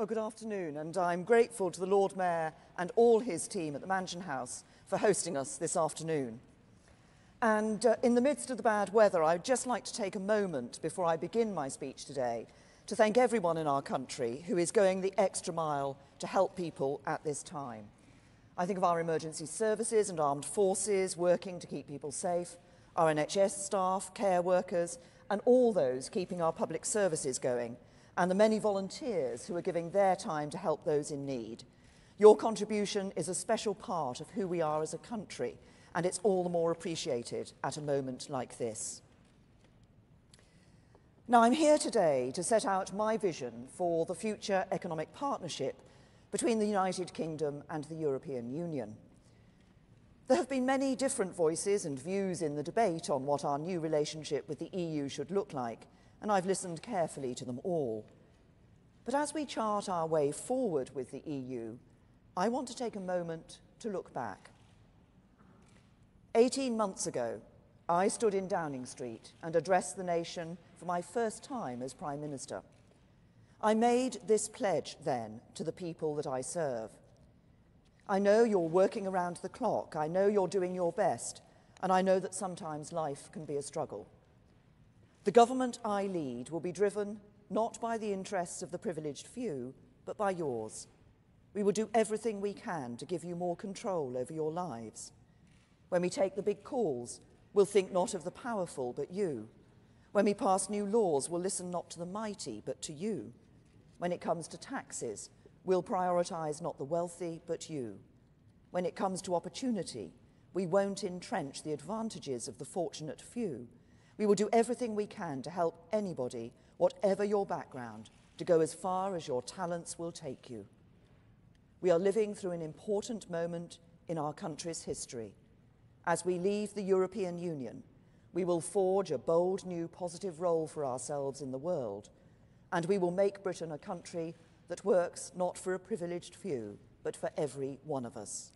Well, good afternoon, and I'm grateful to the Lord Mayor and all his team at the Mansion House for hosting us this afternoon. And in the midst of the bad weather, I'd just like to take a moment before I begin my speech today to thank everyone in our country who is going the extra mile to help people at this time. I think of our emergency services and armed forces working to keep people safe, our NHS staff, care workers, and all those keeping our public services going, and the many volunteers who are giving their time to help those in need. Your contribution is a special part of who we are as a country, and it's all the more appreciated at a moment like this. Now, I'm here today to set out my vision for the future economic partnership between the United Kingdom and the European Union. There have been many different voices and views in the debate on what our new relationship with the EU should look like, and I've listened carefully to them all. But as we chart our way forward with the EU, I want to take a moment to look back. 18 months ago, I stood in Downing Street and addressed the nation for my first time as Prime Minister. I made this pledge then to the people that I serve. I know you're working around the clock, I know you're doing your best, and I know that sometimes life can be a struggle. The government I lead will be driven not by the interests of the privileged few, but by yours. We will do everything we can to give you more control over your lives. When we take the big calls, we'll think not of the powerful, but you. When we pass new laws, we'll listen not to the mighty, but to you. When it comes to taxes, we'll prioritise not the wealthy, but you. When it comes to opportunity, we won't entrench the advantages of the fortunate few. We will do everything we can to help anybody, whatever your background, to go as far as your talents will take you. We are living through an important moment in our country's history. As we leave the European Union, we will forge a bold new positive role for ourselves in the world, and we will make Britain a country that works not for a privileged few, but for every one of us.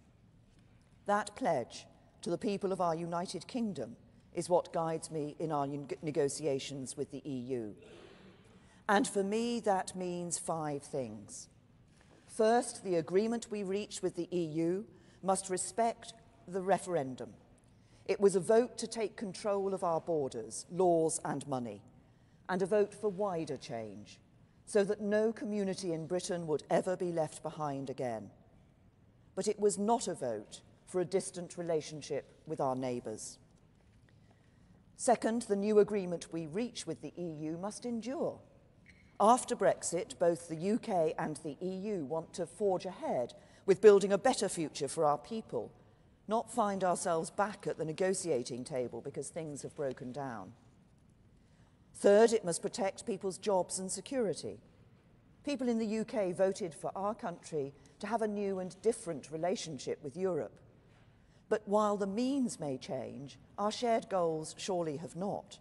That pledge to the people of our United Kingdom is what guides me in our negotiations with the EU. And for me, that means 5 things. First, the agreement we reach with the EU must respect the referendum. It was a vote to take control of our borders, laws and money, and a vote for wider change, so that no community in Britain would ever be left behind again. But it was not a vote for a distant relationship with our neighbours. Second, the new agreement we reach with the EU must endure. After Brexit, both the UK and the EU want to forge ahead with building a better future for our people, not find ourselves back at the negotiating table because things have broken down. Third, it must protect people's jobs and security. People in the UK voted for our country to have a new and different relationship with Europe. But while the means may change, our shared goals surely have not: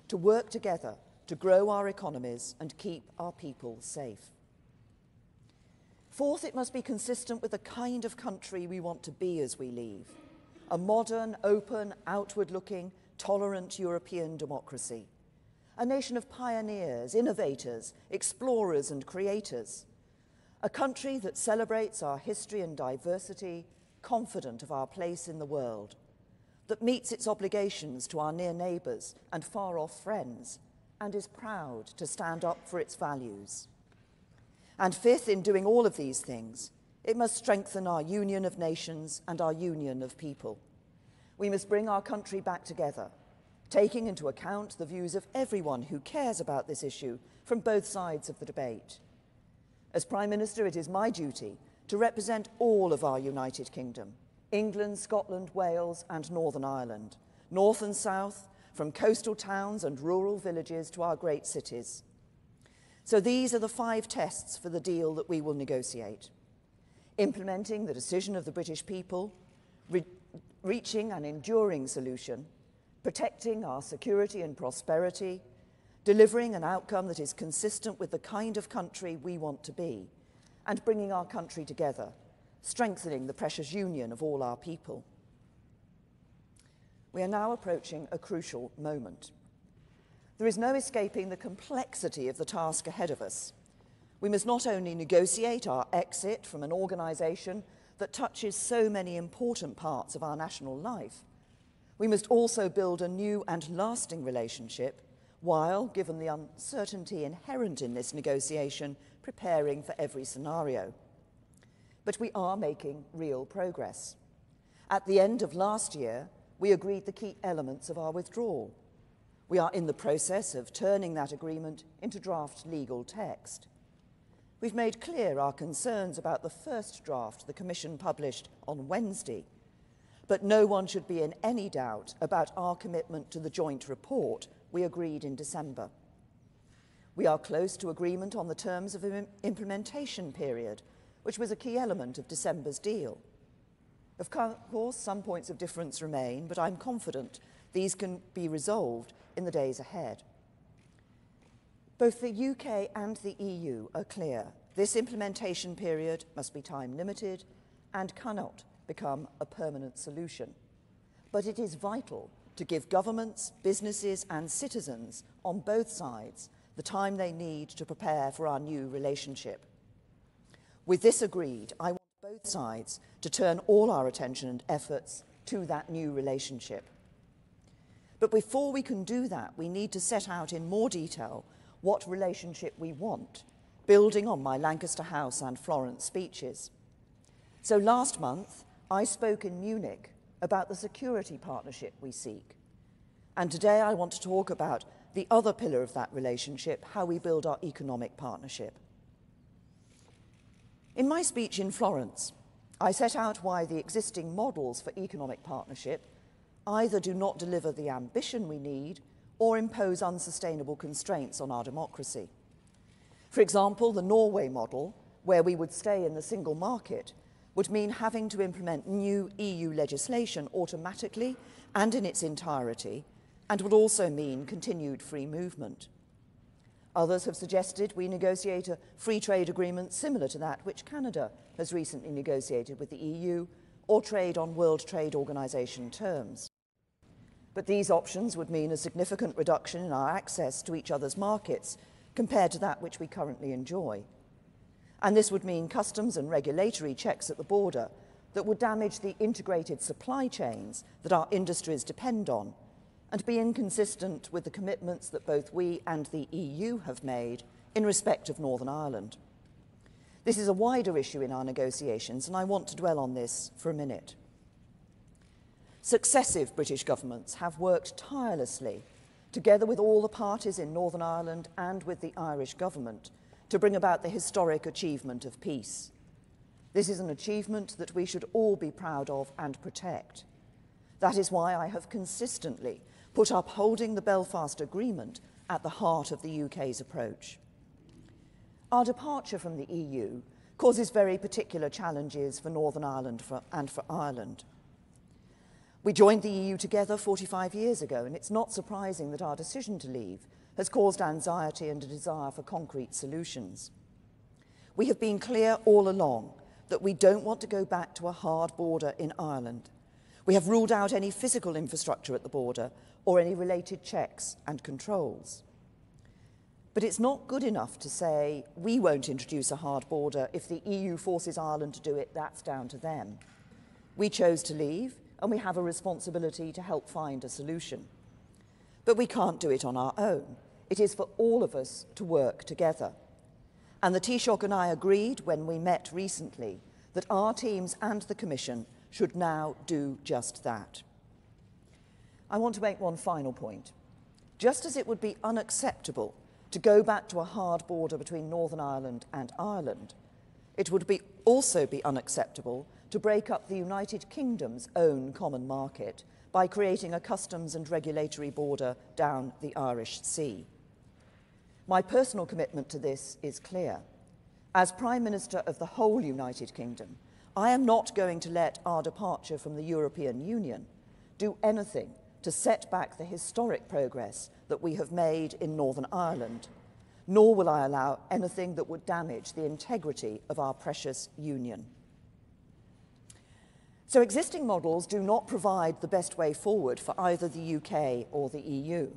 to work together to grow our economies and keep our people safe. Fourth, it must be consistent with the kind of country we want to be as we leave: a modern, open, outward-looking, tolerant European democracy. A nation of pioneers, innovators, explorers and creators. A country that celebrates our history and diversity, confident of our place in the world, that meets its obligations to our near neighbours and far-off friends, and is proud to stand up for its values. And fifth, in doing all of these things, it must strengthen our union of nations and our union of people. We must bring our country back together, taking into account the views of everyone who cares about this issue from both sides of the debate. As Prime Minister, it is my duty to represent all of our United Kingdom: England, Scotland, Wales and Northern Ireland, north and south, from coastal towns and rural villages to our great cities. So these are the 5 tests for the deal that we will negotiate: implementing the decision of the British people, reaching an enduring solution, protecting our security and prosperity, delivering an outcome that is consistent with the kind of country we want to be, and bringing our country together, strengthening the precious union of all our people. We are now approaching a crucial moment. There is no escaping the complexity of the task ahead of us. We must not only negotiate our exit from an organisation that touches so many important parts of our national life, we must also build a new and lasting relationship while, given the uncertainty inherent in this negotiation, preparing for every scenario. But we are making real progress. At the end of last year, we agreed the key elements of our withdrawal. We are in the process of turning that agreement into draft legal text. We've made clear our concerns about the first draft the Commission published on Wednesday, but no one should be in any doubt about our commitment to the joint report we agreed in December. We are close to agreement on the terms of an implementation period, which was a key element of December's deal. Of course, some points of difference remain, but I'm confident these can be resolved in the days ahead. Both the UK and the EU are clear. This implementation period must be time-limited and cannot become a permanent solution. But it is vital to give governments, businesses and citizens on both sides the time they need to prepare for our new relationship. With this agreed, I want both sides to turn all our attention and efforts to that new relationship. But before we can do that, we need to set out in more detail what relationship we want, building on my Lancaster House and Florence speeches. So last month, I spoke in Munich about the security partnership we seek. And today I want to talk about the other pillar of that relationship, how we build our economic partnership. In my speech in Florence, I set out why the existing models for economic partnership either do not deliver the ambition we need or impose unsustainable constraints on our democracy. For example, the Norway model, where we would stay in the single market, would mean having to implement new EU legislation automatically and in its entirety, and would also mean continued free movement. Others have suggested we negotiate a free trade agreement similar to that which Canada has recently negotiated with the EU, or trade on World Trade Organization terms. But these options would mean a significant reduction in our access to each other's markets compared to that which we currently enjoy. And this would mean customs and regulatory checks at the border that would damage the integrated supply chains that our industries depend on, and be inconsistent with the commitments that both we and the EU have made in respect of Northern Ireland. This is a wider issue in our negotiations, and I want to dwell on this for a minute. Successive British governments have worked tirelessly, together with all the parties in Northern Ireland and with the Irish government, to bring about the historic achievement of peace. This is an achievement that we should all be proud of and protect. That is why I have consistently put upholding the Belfast Agreement at the heart of the UK's approach. Our departure from the EU causes very particular challenges for Northern Ireland and for Ireland. We joined the EU together 45 years ago, and it's not surprising that our decision to leave has caused anxiety and a desire for concrete solutions. We have been clear all along that we don't want to go back to a hard border in Ireland. We have ruled out any physical infrastructure at the border or any related checks and controls. But it's not good enough to say we won't introduce a hard border if the EU forces Ireland to do it, that's down to them. We chose to leave, and we have a responsibility to help find a solution. But we can't do it on our own. It is for all of us to work together. And the Taoiseach and I agreed when we met recently that our teams and the Commission should now do just that. I want to make one final point. Just as it would be unacceptable to go back to a hard border between Northern Ireland and Ireland, it would also be unacceptable to break up the United Kingdom's own common market by creating a customs and regulatory border down the Irish Sea. My personal commitment to this is clear. As Prime Minister of the whole United Kingdom, I am not going to let our departure from the European Union do anything to set back the historic progress that we have made in Northern Ireland, nor will I allow anything that would damage the integrity of our precious union. So existing models do not provide the best way forward for either the UK or the EU.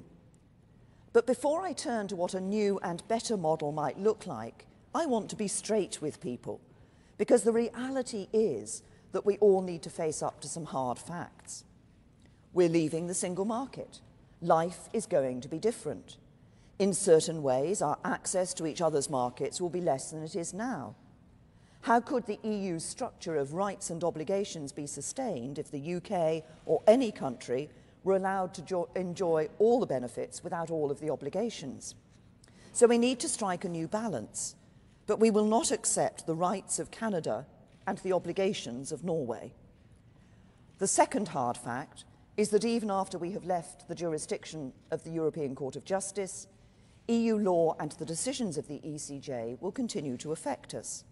But before I turn to what a new and better model might look like, I want to be straight with people, because the reality is that we all need to face up to some hard facts. We're leaving the single market. Life is going to be different. In certain ways, our access to each other's markets will be less than it is now. How could the EU's structure of rights and obligations be sustained if the UK or any country were allowed to enjoy all the benefits without all of the obligations? So we need to strike a new balance, but we will not accept the rights of Canada and the obligations of Norway. The second hard fact is that even after we have left the jurisdiction of the European Court of Justice, EU law and the decisions of the ECJ will continue to affect us.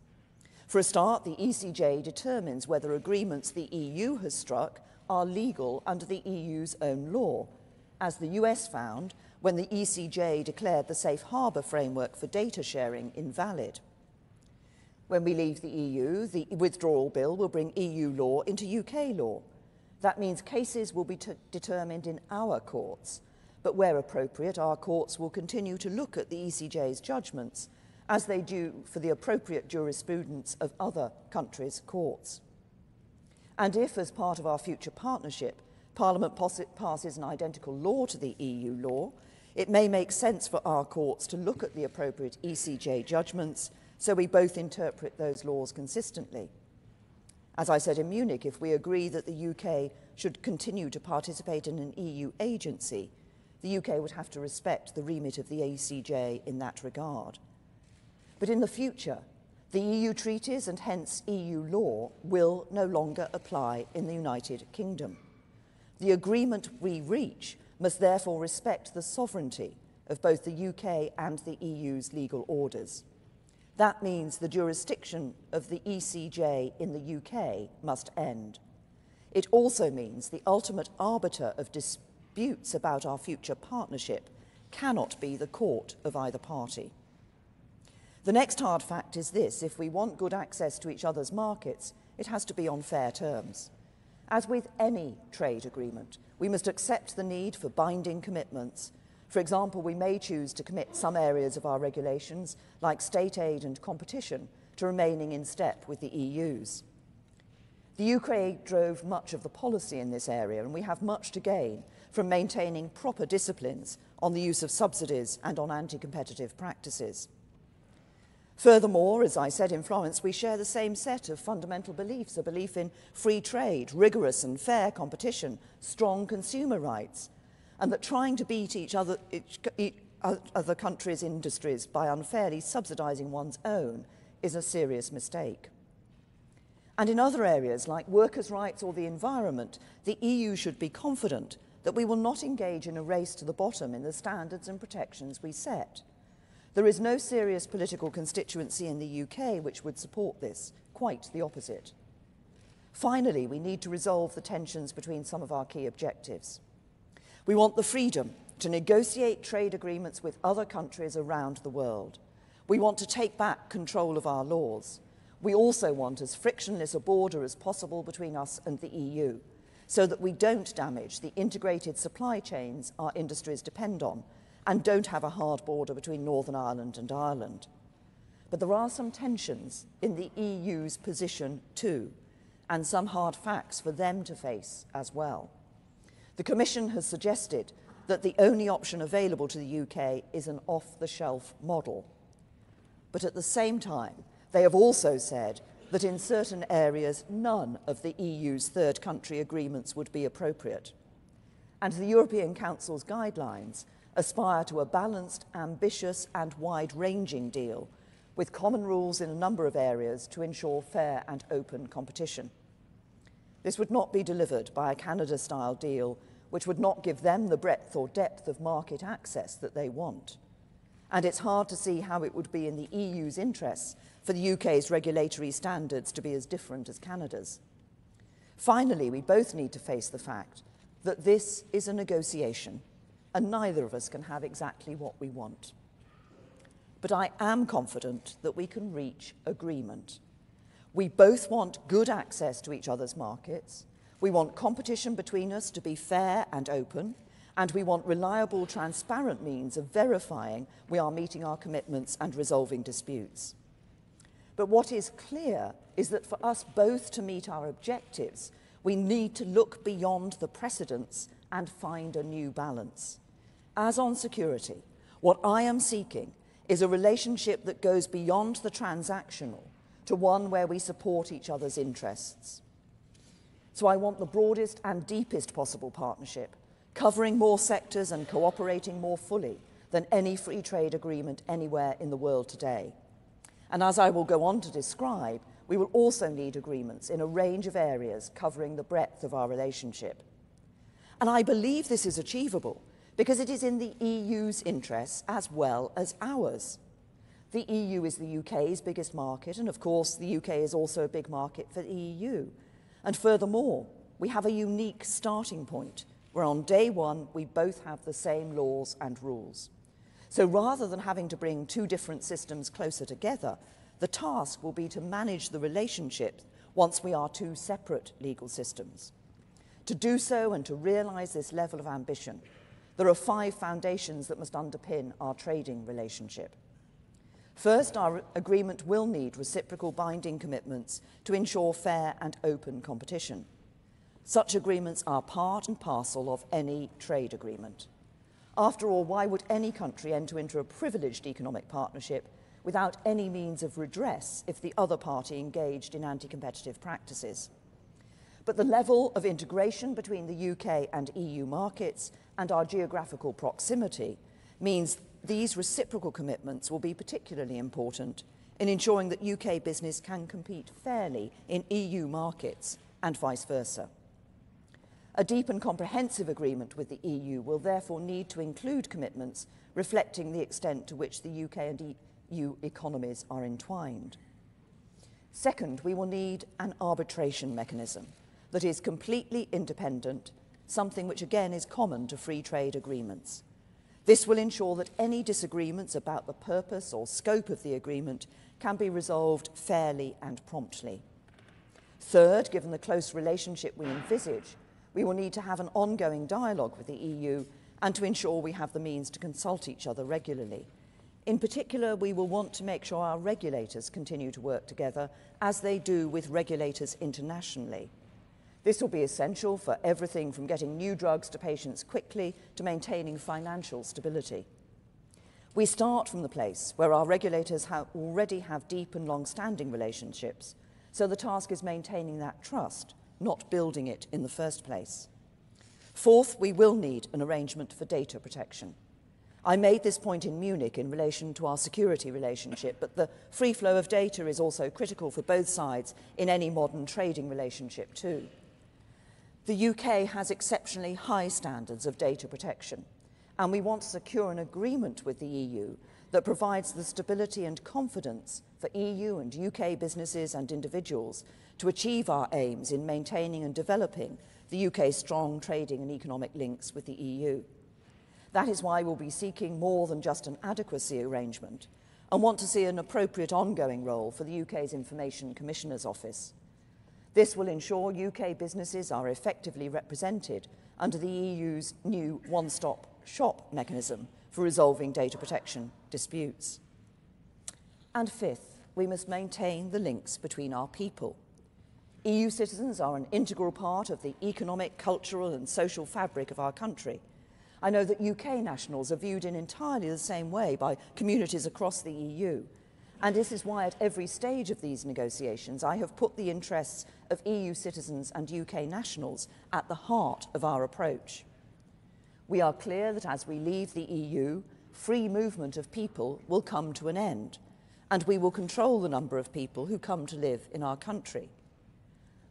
For a start, the ECJ determines whether agreements the EU has struck are legal under the EU's own law, as the US found when the ECJ declared the safe harbour framework for data sharing invalid. When we leave the EU, the withdrawal bill will bring EU law into UK law. That means cases will be determined in our courts, but where appropriate, our courts will continue to look at the ECJ's judgments as they do for the appropriate jurisprudence of other countries' courts. And if, as part of our future partnership, Parliament passes an identical law to the EU law, it may make sense for our courts to look at the appropriate ECJ judgments so we both interpret those laws consistently. As I said in Munich, if we agree that the UK should continue to participate in an EU agency, the UK would have to respect the remit of the ECJ in that regard. But in the future, the EU treaties and hence EU law will no longer apply in the United Kingdom. The agreement we reach must therefore respect the sovereignty of both the UK and the EU's legal orders. That means the jurisdiction of the ECJ in the UK must end. It also means the ultimate arbiter of disputes about our future partnership cannot be the court of either party. The next hard fact is this: if we want good access to each other's markets, it has to be on fair terms. As with any trade agreement, we must accept the need for binding commitments. For example, we may choose to commit some areas of our regulations, like state aid and competition, to remaining in step with the EU's. The UK drove much of the policy in this area, and we have much to gain from maintaining proper disciplines on the use of subsidies and on anti-competitive practices. Furthermore, as I said in Florence, we share the same set of fundamental beliefs: a belief in free trade, rigorous and fair competition, strong consumer rights, and that trying to beat each other countries' industries by unfairly subsidising one's own is a serious mistake. And in other areas like workers' rights or the environment, the EU should be confident that we will not engage in a race to the bottom in the standards and protections we set. There is no serious political constituency in the UK which would support this, quite the opposite. Finally, we need to resolve the tensions between some of our key objectives. We want the freedom to negotiate trade agreements with other countries around the world. We want to take back control of our laws. We also want as frictionless a border as possible between us and the EU, so that we don't damage the integrated supply chains our industries depend on, and don't have a hard border between Northern Ireland and Ireland. But there are some tensions in the EU's position too, and some hard facts for them to face as well. The Commission has suggested that the only option available to the UK is an off-the-shelf model. But at the same time, they have also said that in certain areas none of the EU's third country agreements would be appropriate. And the European Council's guidelines aspire to a balanced, ambitious and wide-ranging deal with common rules in a number of areas to ensure fair and open competition. This would not be delivered by a Canada-style deal which would not give them the breadth or depth of market access that they want. And it's hard to see how it would be in the EU's interests for the UK's regulatory standards to be as different as Canada's. Finally, we both need to face the fact that this is a negotiation, and neither of us can have exactly what we want. But I am confident that we can reach agreement. We both want good access to each other's markets, we want competition between us to be fair and open, and we want reliable, transparent means of verifying we are meeting our commitments and resolving disputes. But what is clear is that for us both to meet our objectives, we need to look beyond the precedents and find a new balance. As on security, what I am seeking is a relationship that goes beyond the transactional to one where we support each other's interests. So I want the broadest and deepest possible partnership, covering more sectors and cooperating more fully than any free trade agreement anywhere in the world today. And as I will go on to describe, we will also need agreements in a range of areas covering the breadth of our relationship. And I believe this is achievable because it is in the EU's interests as well as ours. The EU is the UK's biggest market, and of course the UK is also a big market for the EU. And furthermore, we have a unique starting point where on day one we both have the same laws and rules. So rather than having to bring two different systems closer together, the task will be to manage the relationship once we are two separate legal systems. To do so and to realise this level of ambition, there are 5 foundations that must underpin our trading relationship. First, our agreement will need reciprocal binding commitments to ensure fair and open competition. Such agreements are part and parcel of any trade agreement. After all, why would any country enter into a privileged economic partnership without any means of redress if the other party engaged in anti-competitive practices? But the level of integration between the UK and EU markets and our geographical proximity means these reciprocal commitments will be particularly important in ensuring that UK business can compete fairly in EU markets and vice versa. A deep and comprehensive agreement with the EU will therefore need to include commitments reflecting the extent to which the UK and EU economies are entwined. Second, we will need an arbitration mechanism that is completely independent, something which again is common to free trade agreements. This will ensure that any disagreements about the purpose or scope of the agreement can be resolved fairly and promptly. Third, given the close relationship we envisage, we will need to have an ongoing dialogue with the EU and to ensure we have the means to consult each other regularly. In particular, we will want to make sure our regulators continue to work together as they do with regulators internationally. This will be essential for everything from getting new drugs to patients quickly to maintaining financial stability. We start from the place where our regulators already have deep and long-standing relationships, so the task is maintaining that trust, not building it in the first place. Fourth, we will need an arrangement for data protection. I made this point in Munich in relation to our security relationship, but the free flow of data is also critical for both sides in any modern trading relationship too. The UK has exceptionally high standards of data protection, and we want to secure an agreement with the EU that provides the stability and confidence for EU and UK businesses and individuals to achieve our aims in maintaining and developing the UK's strong trading and economic links with the EU. That is why we'll be seeking more than just an adequacy arrangement and want to see an appropriate ongoing role for the UK's Information Commissioner's Office. This will ensure UK businesses are effectively represented under the EU's new one-stop shop mechanism for resolving data protection disputes. And fifth, we must maintain the links between our people. EU citizens are an integral part of the economic, cultural and social fabric of our country. I know that UK nationals are viewed in entirely the same way by communities across the EU. And this is why at every stage of these negotiations I have put the interests of EU citizens and UK nationals at the heart of our approach. We are clear that as we leave the EU, free movement of people will come to an end, and we will control the number of people who come to live in our country.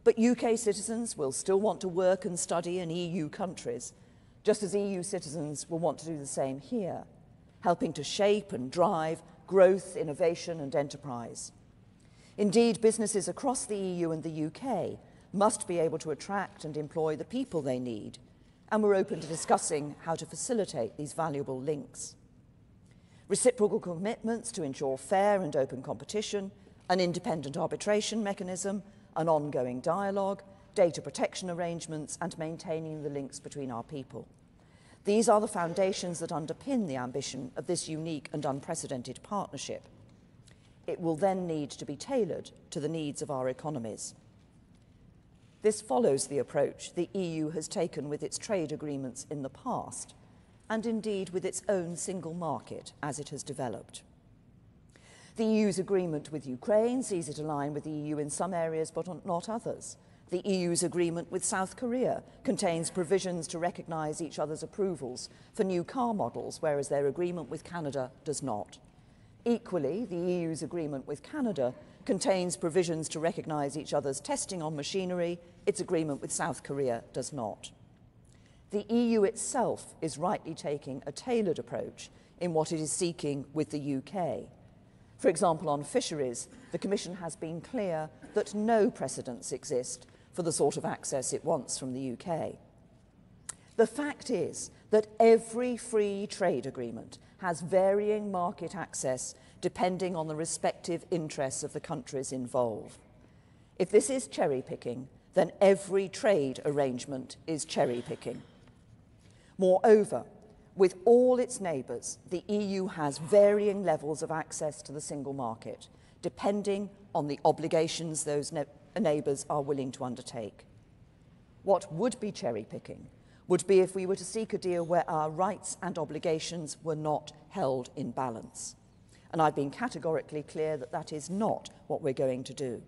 But UK citizens will still want to work and study in EU countries, just as EU citizens will want to do the same here, helping to shape and drive growth, innovation and enterprise. Indeed, businesses across the EU and the UK must be able to attract and employ the people they need, and we're open to discussing how to facilitate these valuable links. Reciprocal commitments to ensure fair and open competition, an independent arbitration mechanism, an ongoing dialogue, data protection arrangements, and maintaining the links between our people. These are the foundations that underpin the ambition of this unique and unprecedented partnership. It will then need to be tailored to the needs of our economies. This follows the approach the EU has taken with its trade agreements in the past, and indeed with its own single market as it has developed. The EU's agreement with Ukraine sees it align with the EU in some areas but not others. The EU's agreement with South Korea contains provisions to recognise each other's approvals for new car models, whereas their agreement with Canada does not. Equally, the EU's agreement with Canada contains provisions to recognise each other's testing on machinery. Its agreement with South Korea does not. The EU itself is rightly taking a tailored approach in what it is seeking with the UK. For example, on fisheries, the Commission has been clear that no precedents exist for the sort of access it wants from the UK. The fact is that every free trade agreement has varying market access depending on the respective interests of the countries involved. If this is cherry-picking, then every trade arrangement is cherry-picking. Moreover, with all its neighbours, the EU has varying levels of access to the single market, depending on the obligations those neighbours are willing to undertake. What would be cherry-picking would be if we were to seek a deal where our rights and obligations were not held in balance. And I've been categorically clear that that is not what we're going to do.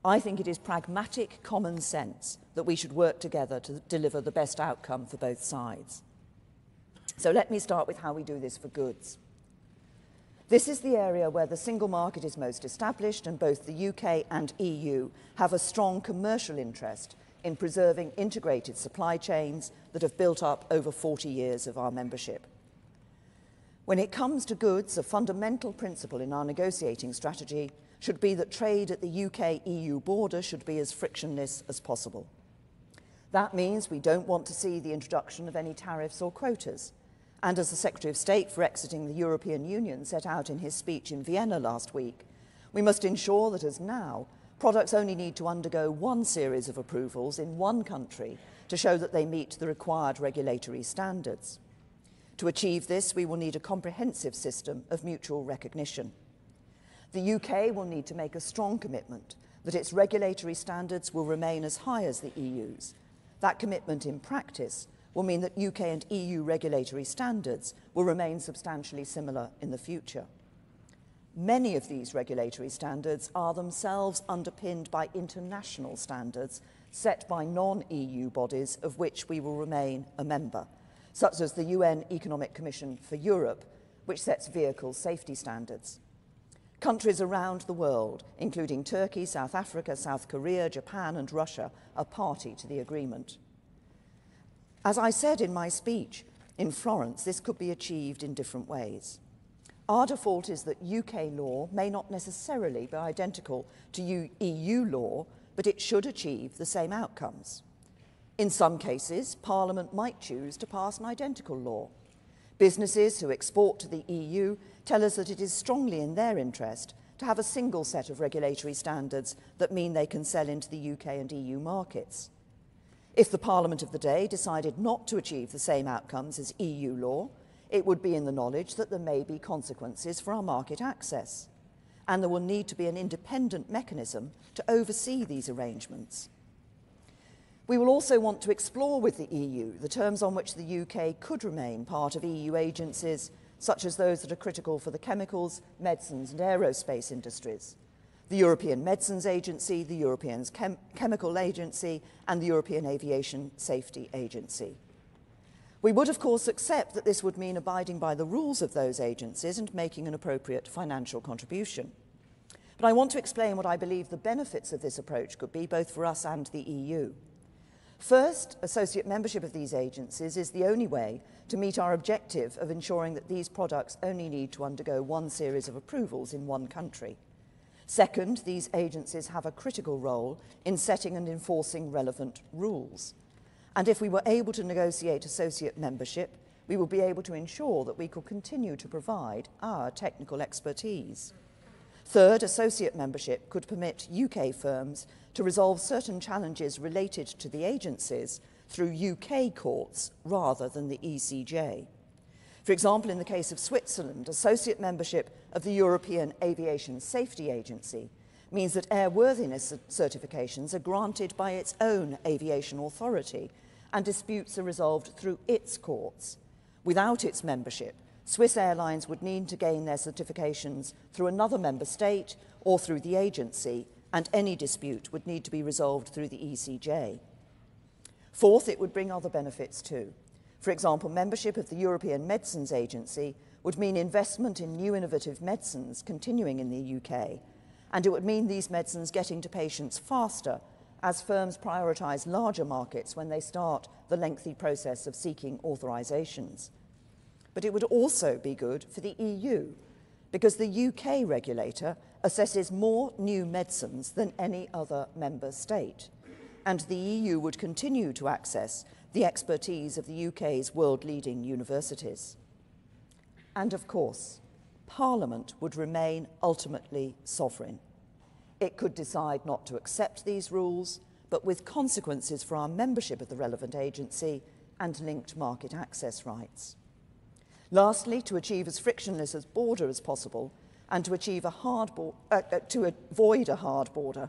I think it is pragmatic common sense that we should work together to deliver the best outcome for both sides. So let me start with how we do this for goods. This is the area where the single market is most established, and both the UK and EU have a strong commercial interest in preserving integrated supply chains that have built up over 40 years of our membership. When it comes to goods, a fundamental principle in our negotiating strategy should be that trade at the UK-EU border should be as frictionless as possible. That means we don't want to see the introduction of any tariffs or quotas. And as the Secretary of State for exiting the European Union set out in his speech in Vienna last week, we must ensure that, as now, products only need to undergo one series of approvals in one country to show that they meet the required regulatory standards. To achieve this, we will need a comprehensive system of mutual recognition. The UK will need to make a strong commitment that its regulatory standards will remain as high as the EU's. That commitment in practice will mean that UK and EU regulatory standards will remain substantially similar in the future. Many of these regulatory standards are themselves underpinned by international standards set by non-EU bodies of which we will remain a member, such as the UN Economic Commission for Europe, which sets vehicle safety standards. Countries around the world, including Turkey, South Africa, South Korea, Japan and Russia, are party to the agreement. As I said in my speech in Florence, this could be achieved in different ways. Our default is that UK law may not necessarily be identical to EU law, but it should achieve the same outcomes. In some cases, Parliament might choose to pass an identical law. Businesses who export to the EU tell us that it is strongly in their interest to have a single set of regulatory standards that mean they can sell into the UK and EU markets. If the Parliament of the day decided not to achieve the same outcomes as EU law, it would be in the knowledge that there may be consequences for our market access, and there will need to be an independent mechanism to oversee these arrangements. We will also want to explore with the EU the terms on which the UK could remain part of EU agencies, such as those that are critical for the chemicals, medicines and aerospace industries. The European Medicines Agency, the European Chemical Agency and the European Aviation Safety Agency. We would, of course, accept that this would mean abiding by the rules of those agencies and making an appropriate financial contribution. But I want to explain what I believe the benefits of this approach could be, both for us and the EU. First, associate membership of these agencies is the only way to meet our objective of ensuring that these products only need to undergo one series of approvals in one country. Second, these agencies have a critical role in setting and enforcing relevant rules. And if we were able to negotiate associate membership, we will be able to ensure that we could continue to provide our technical expertise. Third, associate membership could permit UK firms to resolve certain challenges related to the agencies through UK courts rather than the ECJ. For example, in the case of Switzerland, associate membership of the European Aviation Safety Agency means that airworthiness certifications are granted by its own aviation authority and disputes are resolved through its courts. Without its membership, Swiss airlines would need to gain their certifications through another member state or through the agency, and any dispute would need to be resolved through the ECJ. Fourth, it would bring other benefits too. For example, membership of the European Medicines Agency would mean investment in new innovative medicines continuing in the UK, and it would mean these medicines getting to patients faster as firms prioritise larger markets when they start the lengthy process of seeking authorisations. But it would also be good for the EU, because the UK regulator assesses more new medicines than any other member state, and the EU would continue to access the expertise of the UK's world-leading universities. And of course, Parliament would remain ultimately sovereign. It could decide not to accept these rules, but with consequences for our membership of the relevant agency and linked market access rights. Lastly, to achieve as frictionless a border as possible and to achieve to avoid a hard border.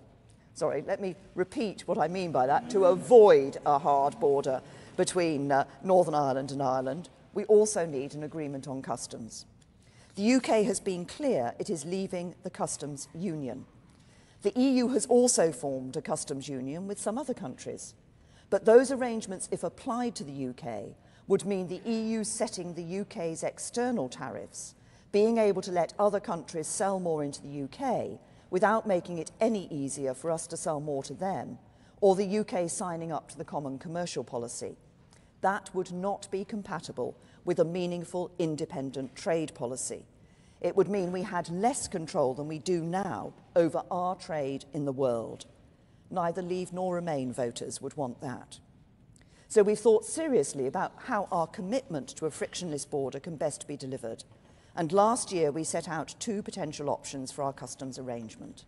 Sorry, let me repeat what I mean by that. To avoid a hard border between Northern Ireland and Ireland, we also need an agreement on customs. The UK has been clear it is leaving the customs union. The EU has also formed a customs union with some other countries. But those arrangements, if applied to the UK, would mean the EU setting the UK's external tariffs, being able to let other countries sell more into the UK without making it any easier for us to sell more to them, or the UK signing up to the common commercial policy. That would not be compatible with a meaningful independent trade policy. It would mean we had less control than we do now over our trade in the world. Neither Leave nor Remain voters would want that. So we've thought seriously about how our commitment to a frictionless border can best be delivered. And last year we set out two potential options for our customs arrangement.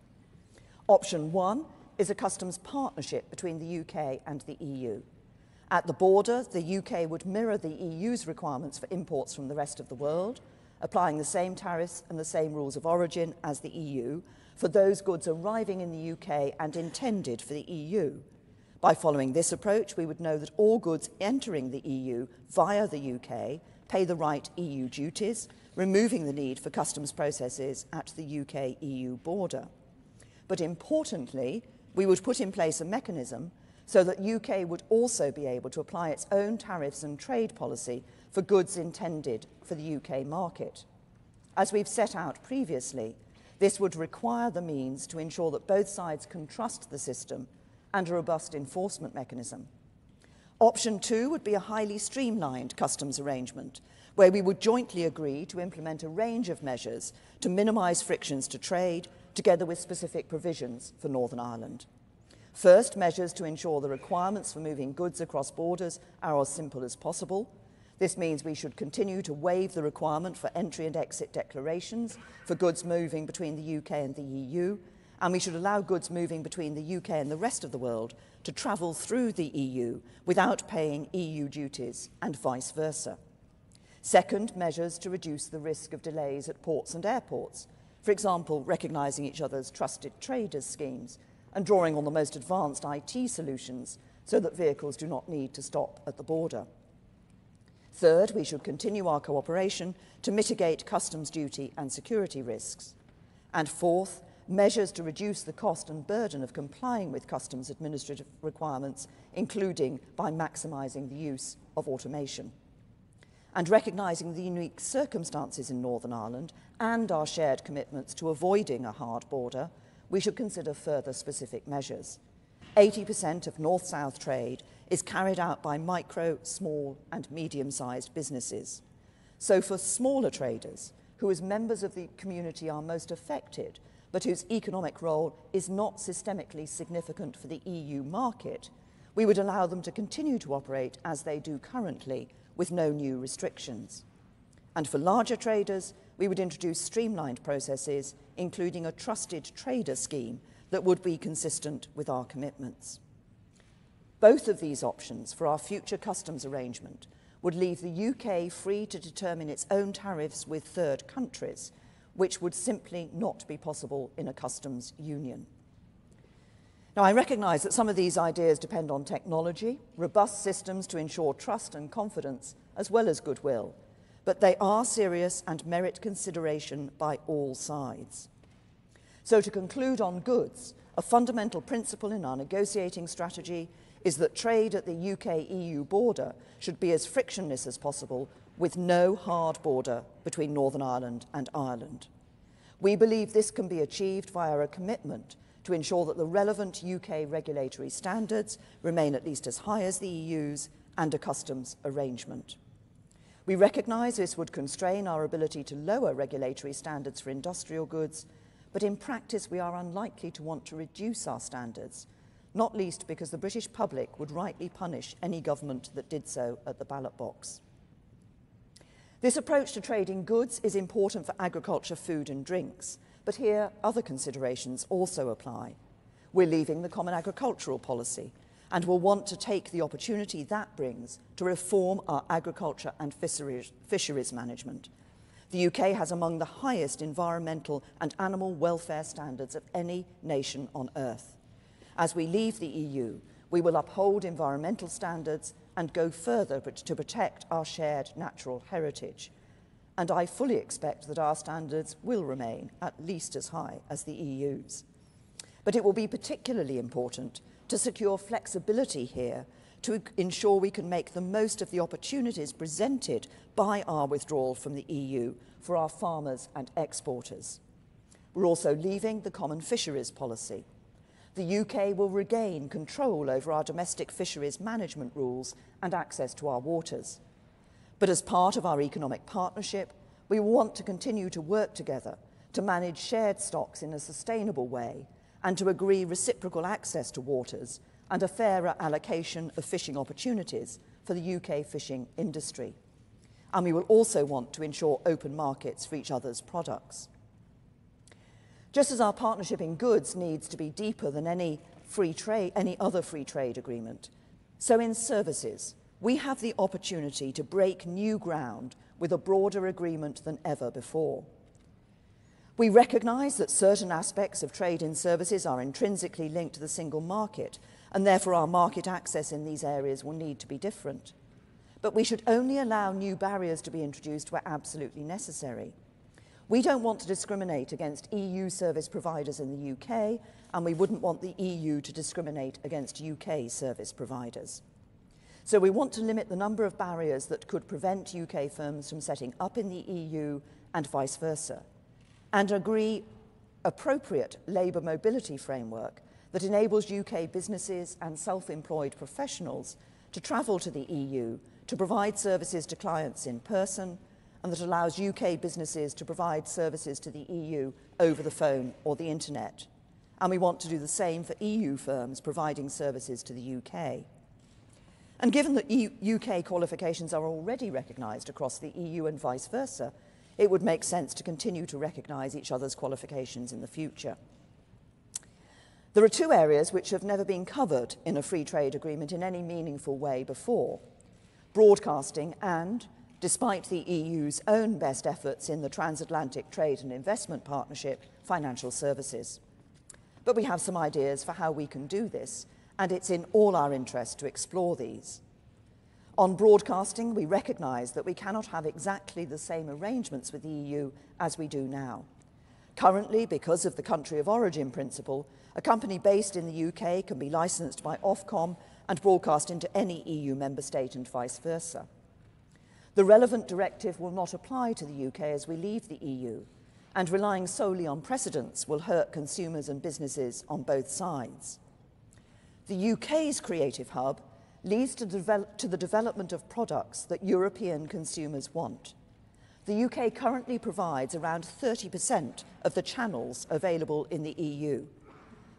Option one is a customs partnership between the UK and the EU. At the border, the UK would mirror the EU's requirements for imports from the rest of the world, applying the same tariffs and the same rules of origin as the EU for those goods arriving in the UK and intended for the EU. By following this approach, we would know that all goods entering the EU via the UK pay the right EU duties, removing the need for customs processes at the UK-EU border. But importantly, we would put in place a mechanism so that UK would also be able to apply its own tariffs and trade policy for goods intended for the UK market. As we've set out previously, this would require the means to ensure that both sides can trust the system and a robust enforcement mechanism. Option two would be a highly streamlined customs arrangement where we would jointly agree to implement a range of measures to minimise frictions to trade, together with specific provisions for Northern Ireland. First, measures to ensure the requirements for moving goods across borders are as simple as possible. This means we should continue to waive the requirement for entry and exit declarations for goods moving between the UK and the EU, and we should allow goods moving between the UK and the rest of the world to travel through the EU without paying EU duties, and vice versa. Second, measures to reduce the risk of delays at ports and airports, for example, recognising each other's trusted traders schemes and drawing on the most advanced IT solutions so that vehicles do not need to stop at the border. Third, we should continue our cooperation to mitigate customs duty and security risks. And fourth, measures to reduce the cost and burden of complying with customs administrative requirements, including by maximising the use of automation. And recognising the unique circumstances in Northern Ireland and our shared commitments to avoiding a hard border, we should consider further specific measures. 80% of north-south trade is carried out by micro, small and medium-sized businesses. So for smaller traders, who as members of the community are most affected, but whose economic role is not systemically significant for the EU market, we would allow them to continue to operate as they do currently, with no new restrictions. And for larger traders, we would introduce streamlined processes, including a trusted trader scheme that would be consistent with our commitments. Both of these options for our future customs arrangement would leave the UK free to determine its own tariffs with third countries, which would simply not be possible in a customs union. Now, I recognise that some of these ideas depend on technology, robust systems to ensure trust and confidence, as well as goodwill, but they are serious and merit consideration by all sides. So to conclude on goods, a fundamental principle in our negotiating strategy is that trade at the UK-EU border should be as frictionless as possible, with no hard border between Northern Ireland and Ireland. We believe this can be achieved via a commitment to ensure that the relevant UK regulatory standards remain at least as high as the EU's and a customs arrangement. We recognise this would constrain our ability to lower regulatory standards for industrial goods, but in practice we are unlikely to want to reduce our standards, not least because the British public would rightly punish any government that did so at the ballot box. This approach to trading goods is important for agriculture, food and drinks, but here other considerations also apply. We're leaving the Common Agricultural Policy and will want to take the opportunity that brings to reform our agriculture and fisheries management. The UK has among the highest environmental and animal welfare standards of any nation on earth. As we leave the EU, we will uphold environmental standards and go further to protect our shared natural heritage. And I fully expect that our standards will remain at least as high as the EU's. But it will be particularly important to secure flexibility here to ensure we can make the most of the opportunities presented by our withdrawal from the EU for our farmers and exporters. We're also leaving the Common Fisheries Policy. The UK will regain control over our domestic fisheries management rules and access to our waters. But as part of our economic partnership, we want to continue to work together to manage shared stocks in a sustainable way and to agree reciprocal access to waters and a fairer allocation of fishing opportunities for the UK fishing industry. And we will also want to ensure open markets for each other's products. Just as our partnership in goods needs to be deeper than any other free trade agreement, so in services, we have the opportunity to break new ground with a broader agreement than ever before. We recognise that certain aspects of trade in services are intrinsically linked to the single market, and therefore our market access in these areas will need to be different. But we should only allow new barriers to be introduced where absolutely necessary. We don't want to discriminate against EU service providers in the UK, and we wouldn't want the EU to discriminate against UK service providers. So we want to limit the number of barriers that could prevent UK firms from setting up in the EU and vice versa, and agree appropriate labour mobility framework that enables UK businesses and self-employed professionals to travel to the EU to provide services to clients in person, and that allows UK businesses to provide services to the EU over the phone or the internet. And we want to do the same for EU firms providing services to the UK. And given that UK qualifications are already recognised across the EU and vice versa, it would make sense to continue to recognise each other's qualifications in the future. There are two areas which have never been covered in a free trade agreement in any meaningful way before: broadcasting and, despite the EU's own best efforts in the Transatlantic Trade and Investment Partnership, financial services. But we have some ideas for how we can do this, and it's in all our interest to explore these. On broadcasting, we recognise that we cannot have exactly the same arrangements with the EU as we do now. Currently, because of the country of origin principle, a company based in the UK can be licensed by Ofcom and broadcast into any EU member state and vice versa. The relevant directive will not apply to the UK as we leave the EU, and relying solely on precedents will hurt consumers and businesses on both sides. The UK's creative hub leads to the development of products that European consumers want. The UK currently provides around 30% of the channels available in the EU.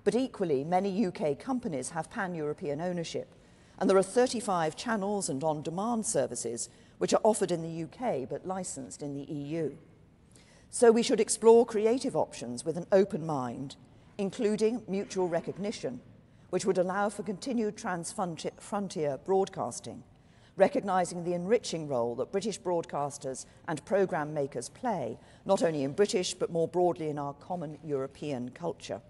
But equally, many UK companies have pan-European ownership, and there are 35 channels and on-demand services which are offered in the UK but licensed in the EU. So we should explore creative options with an open mind, including mutual recognition, which would allow for continued trans-frontier broadcasting, recognising the enriching role that British broadcasters and programme makers play, not only in British but more broadly in our common European culture.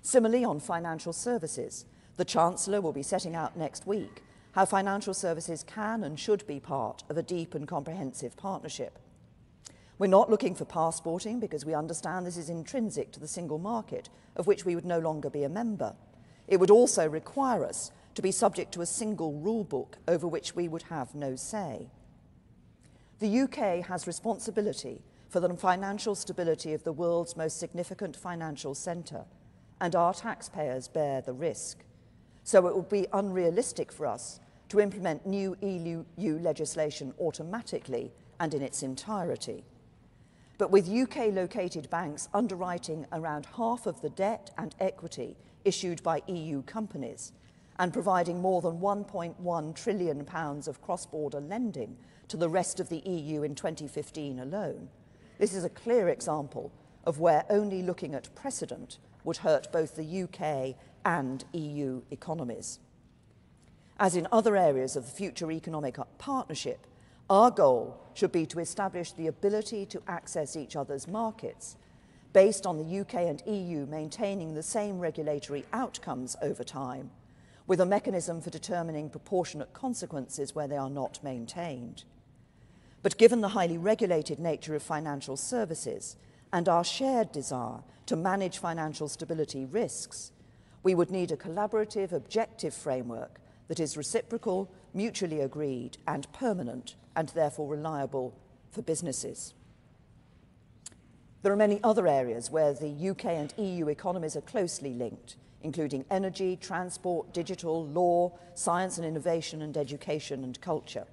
Similarly, on financial services, the Chancellor will be setting out next week how financial services can and should be part of a deep and comprehensive partnership. We're not looking for passporting because we understand this is intrinsic to the single market, of which we would no longer be a member. It would also require us to be subject to a single rule book over which we would have no say. The UK has responsibility for the financial stability of the world's most significant financial centre, and our taxpayers bear the risk. So it would be unrealistic for us to implement new EU legislation automatically and in its entirety. But with UK-located banks underwriting around half of the debt and equity issued by EU companies and providing more than £1.1 trillion of cross-border lending to the rest of the EU in 2015 alone, this is a clear example of where only looking at precedent would hurt both the UK and EU economies. As in other areas of the future economic partnership, our goal should be to establish the ability to access each other's markets based on the UK and EU maintaining the same regulatory outcomes over time, with a mechanism for determining proportionate consequences where they are not maintained. But given the highly regulated nature of financial services and our shared desire to manage financial stability risks, we would need a collaborative, objective framework that is reciprocal, mutually agreed and permanent, and therefore reliable for businesses. There are many other areas where the UK and EU economies are closely linked, including energy, transport, digital, law, science and innovation, and education and culture.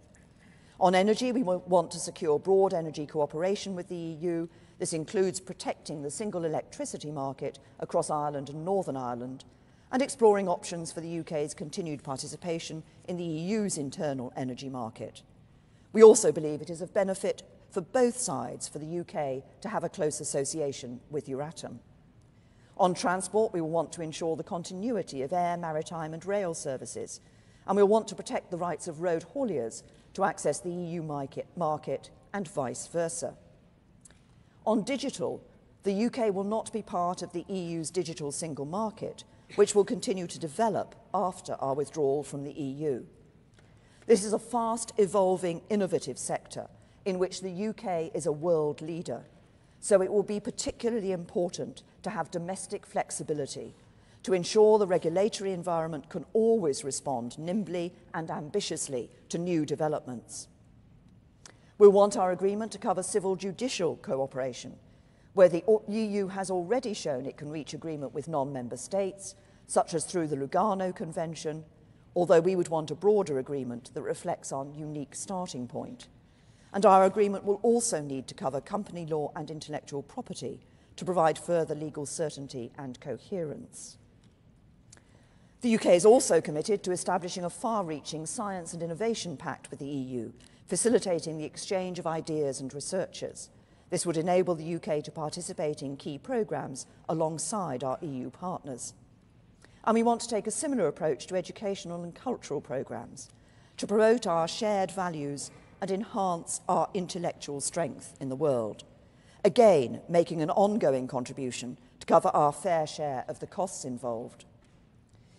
On energy, we want to secure broad energy cooperation with the EU. This includes protecting the single electricity market across Ireland and Northern Ireland, and exploring options for the UK's continued participation in the EU's internal energy market. We also believe it is of benefit for both sides for the UK to have a close association with Euratom. On transport, we will want to ensure the continuity of air, maritime and rail services, and we will want to protect the rights of road hauliers to access the EU market and vice versa. On digital, the UK will not be part of the EU's digital single market, which will continue to develop after our withdrawal from the EU. This is a fast evolving, innovative sector in which the UK is a world leader, so it will be particularly important to have domestic flexibility to ensure the regulatory environment can always respond nimbly and ambitiously to new developments. We'll want our agreement to cover civil judicial cooperation, where the EU has already shown it can reach agreement with non-member states, such as through the Lugano Convention, although we would want a broader agreement that reflects our unique starting point. And our agreement will also need to cover company law and intellectual property to provide further legal certainty and coherence. The UK is also committed to establishing a far-reaching science and innovation pact with the EU, facilitating the exchange of ideas and researchers. This would enable the UK to participate in key programmes alongside our EU partners. And we want to take a similar approach to educational and cultural programmes to promote our shared values and enhance our intellectual strength in the world, again making an ongoing contribution to cover our fair share of the costs involved.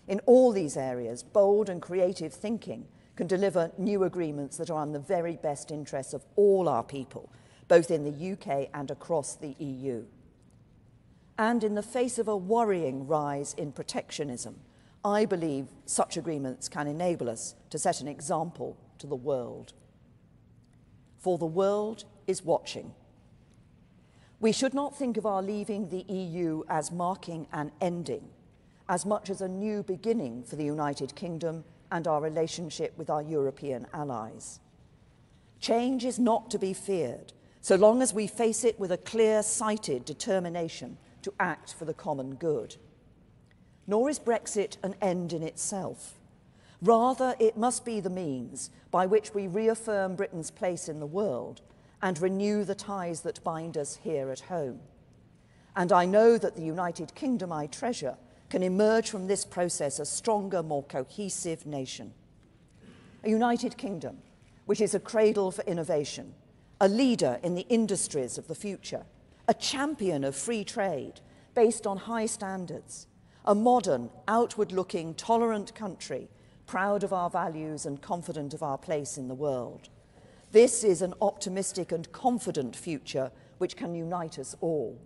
In all these areas, bold and creative thinking can deliver new agreements that are in the very best interests of all our people, both in the UK and across the EU. And in the face of a worrying rise in protectionism, I believe such agreements can enable us to set an example to the world. For the world is watching. We should not think of our leaving the EU as marking an ending, as much as a new beginning for the United Kingdom and our relationship with our European allies. Change is not to be feared, so long as we face it with a clear-sighted determination to act for the common good. Nor is Brexit an end in itself. Rather, it must be the means by which we reaffirm Britain's place in the world and renew the ties that bind us here at home. And I know that the United Kingdom I treasure can emerge from this process a stronger, more cohesive nation. a United Kingdom which is a cradle for innovation, a leader in the industries of the future, a champion of free trade based on high standards, a modern, outward-looking, tolerant country, proud of our values and confident of our place in the world. This is an optimistic and confident future which can unite us all.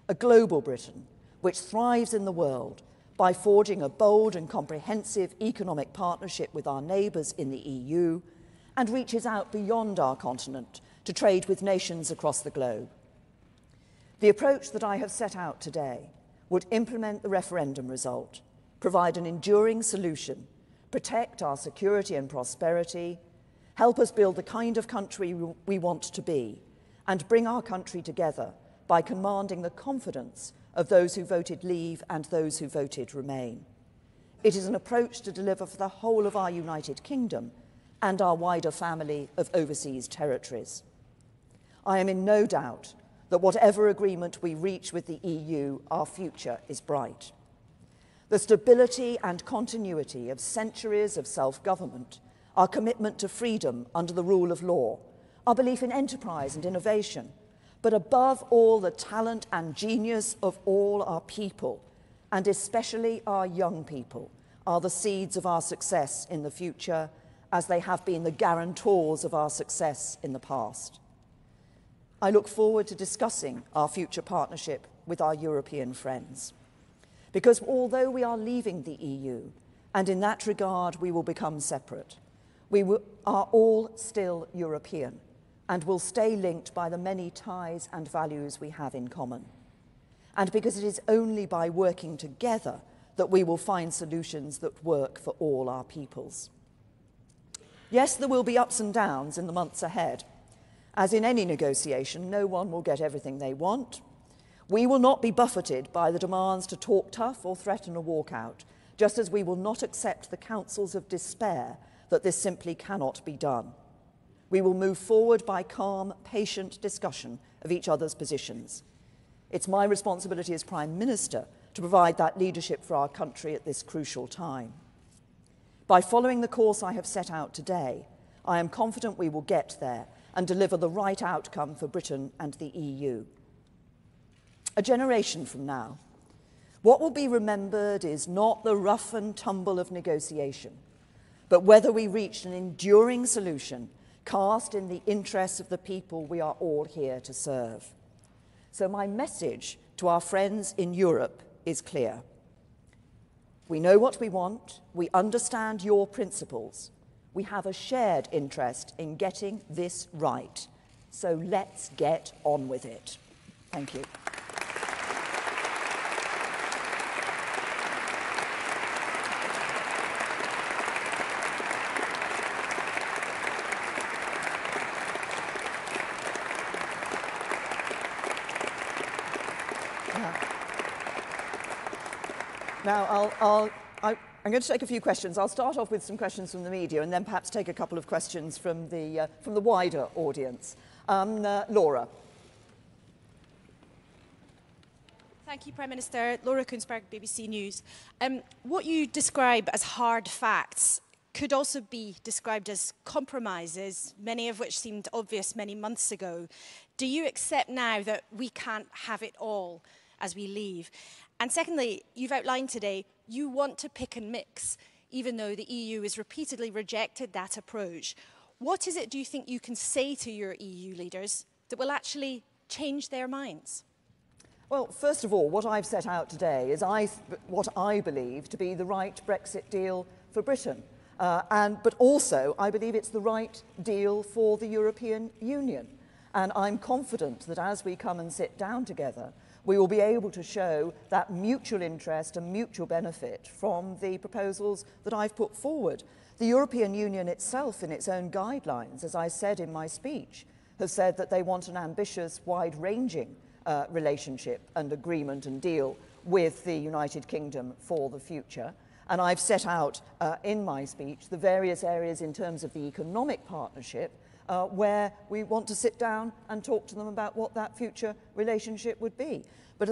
A global Britain which thrives in the world by forging a bold and comprehensive economic partnership with our neighbours in the EU and reaches out beyond our continent to trade with nations across the globe. The approach that I have set out today would implement the referendum result, provide an enduring solution, protect our security and prosperity, help us build the kind of country we want to be, and bring our country together by commanding the confidence of those who voted leave and those who voted remain. It is an approach to deliver for the whole of our United Kingdom and our wider family of overseas territories. I am in no doubt that whatever agreement we reach with the EU, our future is bright. The stability and continuity of centuries of self-government, our commitment to freedom under the rule of law, our belief in enterprise and innovation, but above all the talent and genius of all our people, and especially our young people, are the seeds of our success in the future, as they have been the guarantors of our success in the past. I look forward to discussing our future partnership with our European friends. Because although we are leaving the EU, and in that regard we will become separate, are all still European and will stay linked by the many ties and values we have in common. And because it is only by working together that we will find solutions that work for all our peoples. Yes, there will be ups and downs in the months ahead. As in any negotiation, no one will get everything they want. We will not be buffeted by the demands to talk tough or threaten a walkout, just as we will not accept the counsels of despair that this simply cannot be done. We will move forward by calm, patient discussion of each other's positions. It's my responsibility as Prime Minister to provide that leadership for our country at this crucial time. By following the course I have set out today, I am confident we will get there and deliver the right outcome for Britain and the EU. A generation from now, what will be remembered is not the rough and tumble of negotiation, but whether we reached an enduring solution cast in the interests of the people we are all here to serve. So my message to our friends in Europe is clear. We know what we want, we understand your principles. We have a shared interest in getting this right. So let's get on with it. Thank you. Now, I'm going to take a few questions. I'll start off with some questions from the media and then perhaps take a couple of questions from the wider audience. Laura. Thank you, Prime Minister. Laura Kunsberg, BBC News. What you describe as hard facts could also be described as compromises, many of which seemed obvious many months ago. Do you accept now that we can't have it all as we leave? And secondly, you've outlined today you want to pick and mix, even though the EU has repeatedly rejected that approach. What is it, do you think, you can say to your EU leaders that will actually change their minds? Well, first of all, what I've set out today is what I believe to be the right Brexit deal for Britain. But also, I believe it's the right deal for the European Union. And I'm confident that as we come and sit down together, we will be able to show that mutual interest and mutual benefit from the proposals that I've put forward. The European Union itself, in its own guidelines, as I said in my speech, has said that they want an ambitious, wide-ranging relationship and agreement and deal with the United Kingdom for the future. And I've set out in my speech the various areas in terms of the economic partnership where we want to sit down and talk to them about what that future relationship would be. But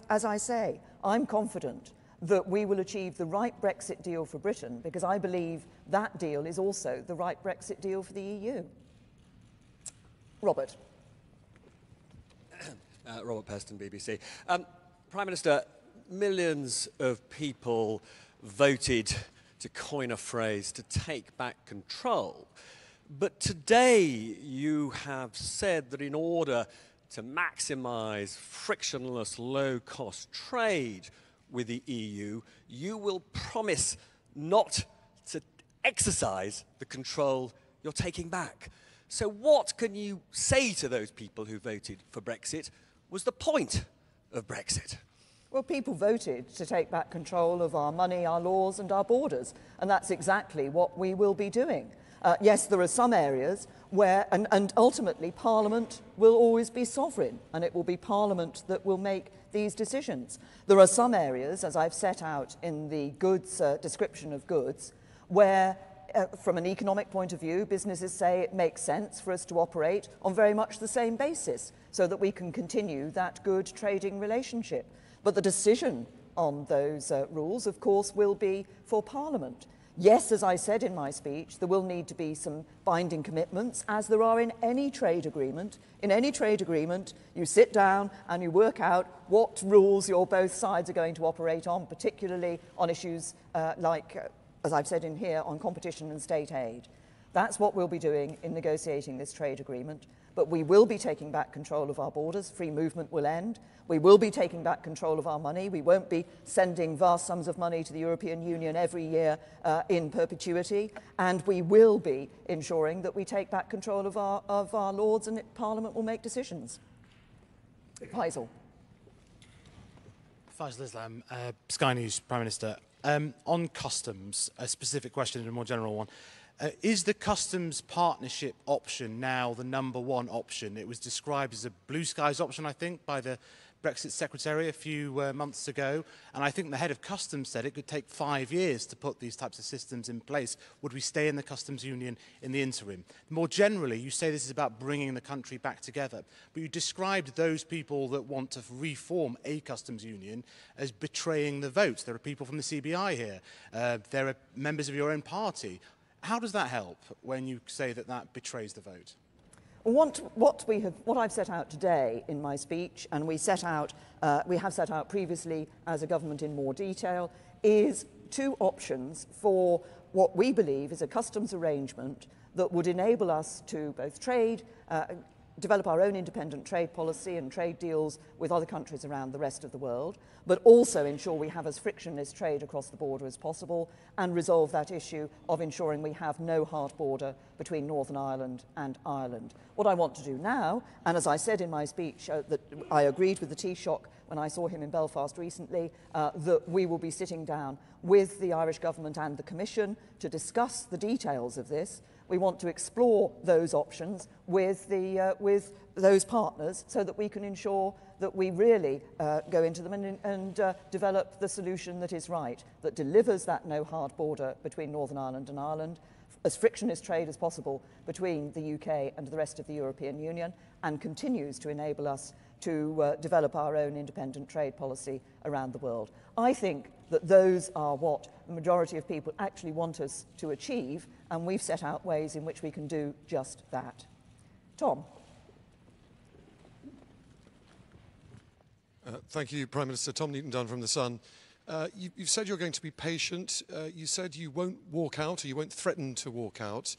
as I say, I'm confident that we will achieve the right Brexit deal for Britain, because I believe that deal is also the right Brexit deal for the EU. Robert. Robert Peston, BBC. Prime Minister, millions of people voted, to coin a phrase, to take back control. But today you have said that in order to maximise frictionless, low-cost trade with the EU, you will promise not to exercise the control you're taking back. So what can you say to those people who voted for Brexit was the point of Brexit? Well, people voted to take back control of our money, our laws and our borders, and that's exactly what we will be doing. Yes, there are some areas where, and ultimately, Parliament will always be sovereign, and it will be Parliament that will make these decisions. There are some areas, as I've set out in the goods description of goods, where, from an economic point of view, businesses say it makes sense for us to operate on very much the same basis, so that we can continue that good trading relationship. But the decision on those rules, of course, will be for Parliament. Yes, as I said in my speech, there will need to be some binding commitments, as there are in any trade agreement. In any trade agreement, you sit down and you work out what rules your both sides are going to operate on, particularly on issues like, as I've said in here, on competition and state aid. That's what we'll be doing in negotiating this trade agreement. But we will be taking back control of our borders. Free movement will end. We will be taking back control of our money. We won't be sending vast sums of money to the European Union every year in perpetuity. And we will be ensuring that we take back control of our lords, and Parliament will make decisions. Faisal. Faisal Islam, Sky News, Prime Minister. On customs, a specific question and a more general one. Is the customs partnership option now the #1 option? It was described as a blue skies option, I think, by the Brexit Secretary a few months ago. And I think the head of customs said it could take 5 years to put these types of systems in place. Would we stay in the customs union in the interim? More generally, you say this is about bringing the country back together. But you described those people that want to reform a customs union as betraying the vote. There are people from the CBI here. There are members of your own party. How does that help when you say that that betrays the vote? What I've set out today in my speech, and we have set out previously as a government in more detail, is two options for what we believe is a customs arrangement that would enable us to both trade, develop our own independent trade policy and trade deals with other countries around the rest of the world, but also ensure we have as frictionless trade across the border as possible, and resolve that issue of ensuring we have no hard border between Northern Ireland and Ireland. What I want to do now, and as I said in my speech, that I agreed with the Taoiseach when I saw him in Belfast recently, that we will be sitting down with the Irish government and the Commission to discuss the details of this. We want to explore those options with those partners, so that we can ensure that we really go into them and develop the solution that is right, that delivers that no hard border between Northern Ireland and Ireland, as frictionless trade as possible between the UK and the rest of the European Union, and continues to enable us to develop our own independent trade policy around the world. I think that those are what the majority of people actually want us to achieve, and we've set out ways in which we can do just that. Tom. Thank you, Prime Minister. Tom Neaton-Dunn from The Sun. You've said you're going to be patient. You said you won't walk out, or you won't threaten to walk out.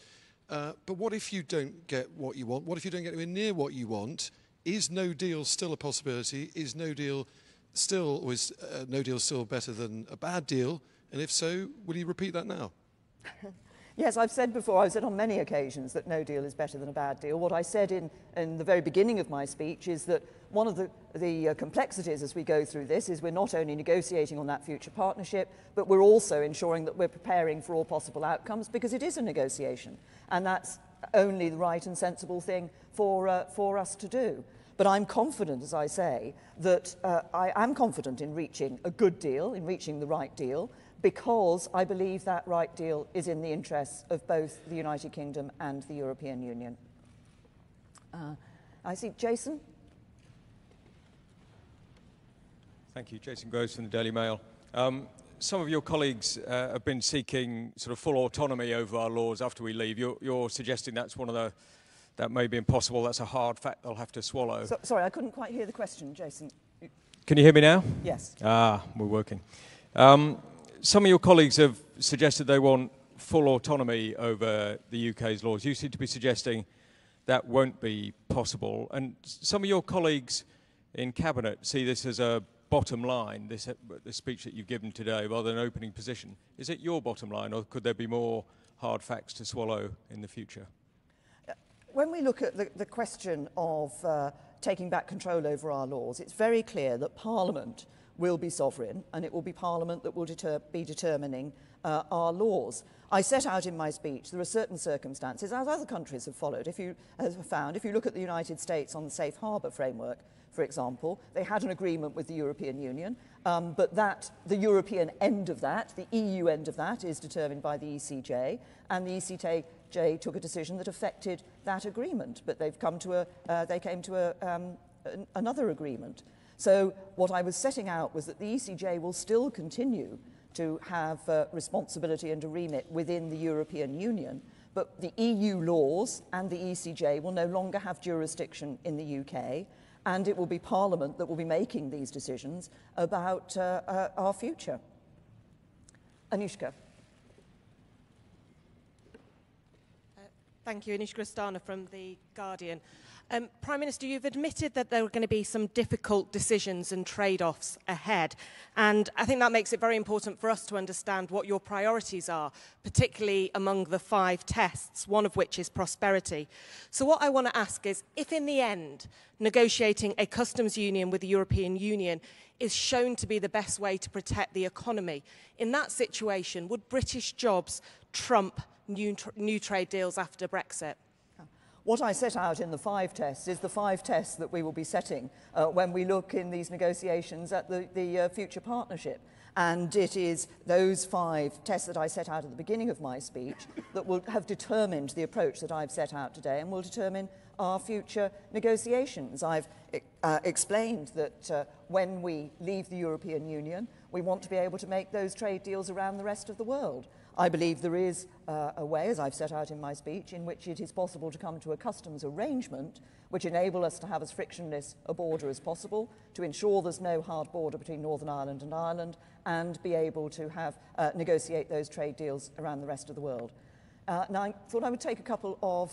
But what if you don't get what you want? What if you don't get anywhere near what you want? Is no deal still a possibility? Is no deal still better than a bad deal? And if so, will you repeat that now? Yes, I've said before, I've said on many occasions that no deal is better than a bad deal. What I said in the very beginning of my speech is that one of the complexities as we go through this is we're not only negotiating on that future partnership, but we're also ensuring that we're preparing for all possible outcomes, because it is a negotiation, and that's only the right and sensible thing for us to do. But I'm confident, as I say, that I am confident in reaching a good deal, in reaching the right deal, because I believe that right deal is in the interests of both the United Kingdom and the European Union. I see Jason. Thank you. Jason Groves from the Daily Mail. Some of your colleagues have been seeking sort of full autonomy over our laws after we leave. You're suggesting that's one of the, that may be impossible. That's a hard fact they'll have to swallow. Sorry, I couldn't quite hear the question, Jason. Can you hear me now? Yes. We're working. Some of your colleagues have suggested they want full autonomy over the UK's laws. You seem to be suggesting that won't be possible. And some of your colleagues in Cabinet see this as a bottom line, this speech that you've given today, rather than an opening position. Is it your bottom line, or could there be more hard facts to swallow in the future? When we look at the question of taking back control over our laws, it's very clear that Parliament will be sovereign, and it will be Parliament that will be determining our laws. I set out in my speech there are certain circumstances, as other countries have followed. If you look at the United States on the safe harbour framework, for example, they had an agreement with the European Union, but the European end of that, the EU end of that, is determined by the ECJ, and the ECJ took a decision that affected that agreement, but they came to another agreement. So what I was setting out was that the ECJ will still continue to have responsibility and a remit within the European Union, but the EU laws and the ECJ will no longer have jurisdiction in the UK, and it will be Parliament that will be making these decisions about our future. Anushka. Thank you. Anushka Rastana from The Guardian. Prime Minister, you've admitted that there are going to be some difficult decisions and trade-offs ahead, and I think that makes it very important for us to understand what your priorities are, particularly among the 5 tests, one of which is prosperity. So what I want to ask is, if in the end negotiating a customs union with the European Union is shown to be the best way to protect the economy, in that situation, would British jobs trump new trade deals after Brexit? What I set out in the 5 tests is the 5 tests that we will be setting when we look in these negotiations at the future partnership. And it is those 5 tests that I set out at the beginning of my speech that will have determined the approach that I've set out today and will determine our future negotiations. I've explained that when we leave the European Union, we want to be able to make those trade deals around the rest of the world. I believe there is a way, as I've set out in my speech, in which it is possible to come to a customs arrangement which enable us to have as frictionless a border as possible, to ensure there's no hard border between Northern Ireland and Ireland, and be able to have negotiate those trade deals around the rest of the world. Now, I thought I would take a couple of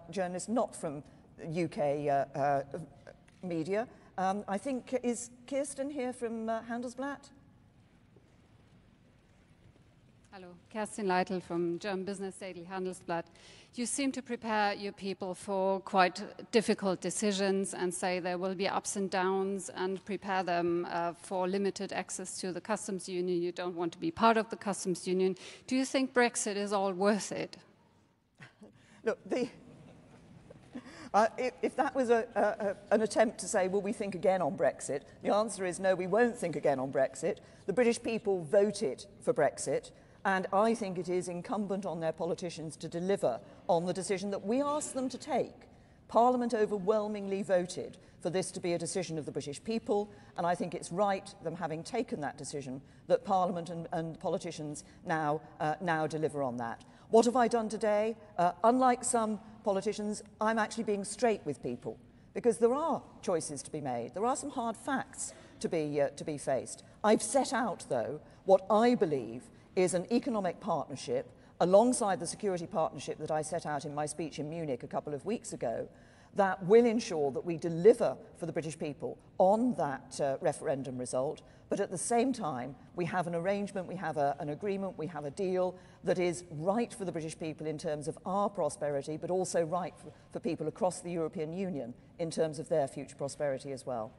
journalists not from UK media. I think, is Kirsten here from Handelsblatt? Hello, Kerstin Leitl from German business daily Handelsblatt. You seem to prepare your people for quite difficult decisions and say there will be ups and downs and prepare them for limited access to the customs union. You don't want to be part of the customs union. Do you think Brexit is all worth it? Look, if that was an attempt to say, will we think again on Brexit, the answer is no, we won't think again on Brexit. The British people voted for Brexit. And I think it is incumbent on their politicians to deliver on the decision that we asked them to take. Parliament overwhelmingly voted for this to be a decision of the British people, and I think it's right, them having taken that decision, that Parliament and politicians now deliver on that. What have I done today? Unlike some politicians, I'm actually being straight with people, because there are choices to be made. There are some hard facts to be faced. I've set out, though, what I believe is an economic partnership alongside the security partnership that I set out in my speech in Munich a couple of weeks ago that will ensure that we deliver for the British people on that referendum result, but at the same time we have an arrangement, we have an agreement, we have a deal that is right for the British people in terms of our prosperity, but also right for people across the European Union in terms of their future prosperity as well.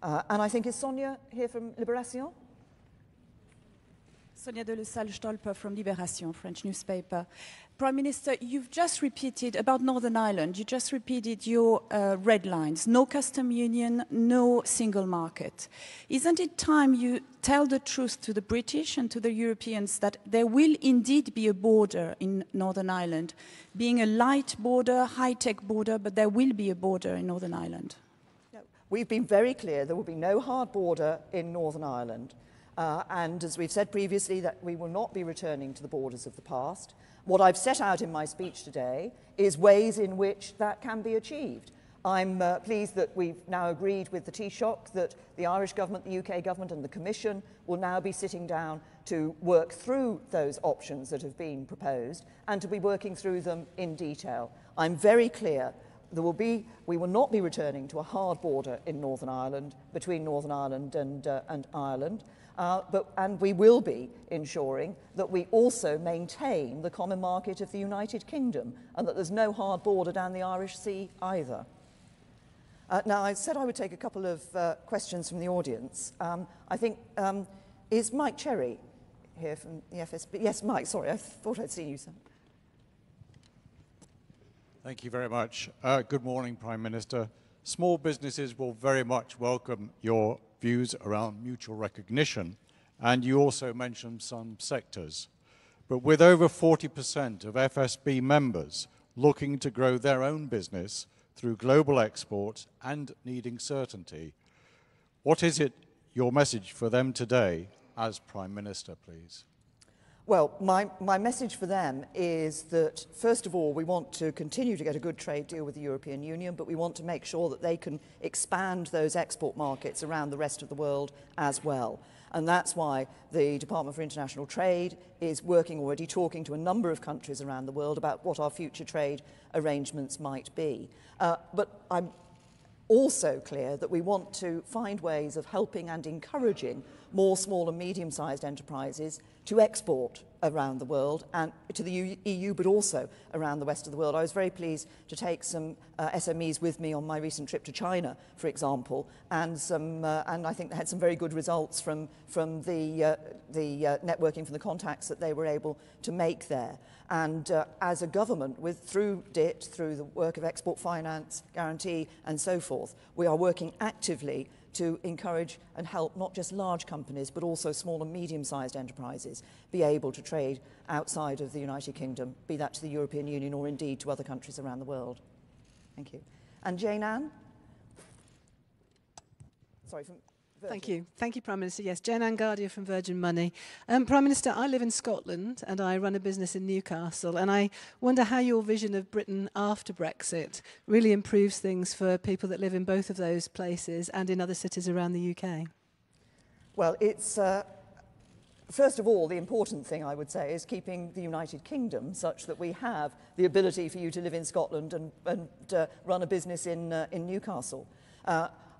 And I think, is Sonia here from Libération? Sonia de Le Salle-Stolper from Libération, French newspaper. Prime Minister, you've just repeated about Northern Ireland, you just repeated your red lines, no custom union, no single market. Isn't it time you tell the truth to the British and to the Europeans that there will indeed be a border in Northern Ireland, being a light border, high-tech border, but there will be a border in Northern Ireland? We've been very clear there will be no hard border in Northern Ireland. And as we've said previously, that we will not be returning to the borders of the past. What I've set out in my speech today is ways in which that can be achieved. I'm pleased that we've now agreed with the Taoiseach that the Irish government, the UK government and the Commission will now be sitting down to work through those options that have been proposed and to be working through them in detail. I'm very clear we will not be returning to a hard border in Northern Ireland, between Northern Ireland and Ireland, and we will be ensuring that we also maintain the common market of the United Kingdom and that there's no hard border down the Irish Sea either. Now, I said I would take a couple of questions from the audience. I think, is Mike Cherry here from the FSB? Yes, Mike, sorry, I thought I'd seen you. Thank you very much. Good morning, Prime Minister. Small businesses will very much welcome your views around mutual recognition, and you also mentioned some sectors. But with over 40% of FSB members looking to grow their own business through global export and needing certainty, what is your message for them today as Prime Minister, please? Well, my message for them is that, first of all, we want to continue to get a good trade deal with the European Union, but we want to make sure that they can expand those export markets around the rest of the world as well. And that's why the Department for International Trade is working already, talking to a number of countries around the world about what our future trade arrangements might be. But I'm also clear that we want to find ways of helping and encouraging more small and medium-sized enterprises to export around the world and to the EU, but also around the rest of the world. I was very pleased to take some SMEs with me on my recent trip to China, for example, and I think they had some very good results from the networking, from the contacts that they were able to make there. And as a government, through DIT, through the work of Export Finance Guarantee and so forth, we are working actively to encourage and help not just large companies, but also small and medium-sized enterprises be able to trade outside of the United Kingdom, be that to the European Union or indeed to other countries around the world. Thank you. And Jane Ann? Sorry, from Virgin. Thank you, Prime Minister. Yes, Jane Ann Gardia from Virgin Money. Prime Minister, I live in Scotland and I run a business in Newcastle, and I wonder how your vision of Britain after Brexit really improves things for people that live in both of those places and in other cities around the UK. Well, it's first of all, the important thing I would say is keeping the United Kingdom such that we have the ability for you to live in Scotland and run a business in Newcastle.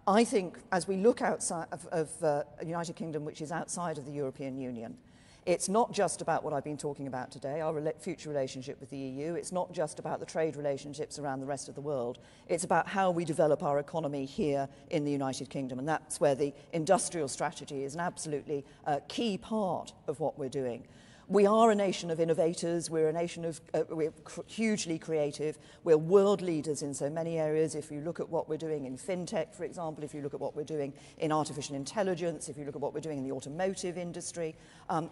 I think as we look outside of the United Kingdom, which is outside of the European Union, it's not just about what I've been talking about today, our future relationship with the EU. It's not just about the trade relationships around the rest of the world. It's about how we develop our economy here in the United Kingdom. And that's where the industrial strategy is an absolutely key part of what we're doing. We are a nation of innovators, we're a nation of, we're hugely creative, we're world leaders in so many areas. If you look at what we're doing in fintech, for example, if you look at what we're doing in artificial intelligence, if you look at what we're doing in the automotive industry,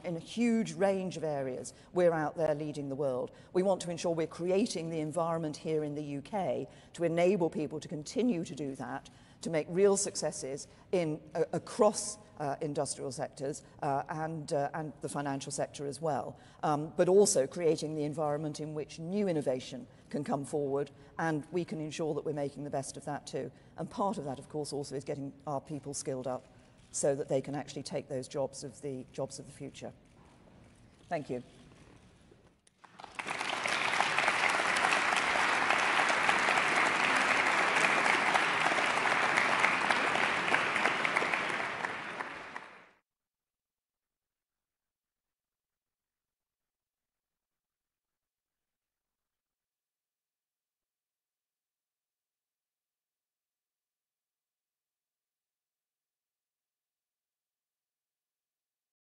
in a huge range of areas, we're out there leading the world. We want to ensure we're creating the environment here in the UK to enable people to continue to do that, to make real successes across industrial sectors and the financial sector as well, but also creating the environment in which new innovation can come forward, and we can ensure that we're making the best of that too. And part of that, of course, also is getting our people skilled up so that they can actually take those jobs of the future. Thank you.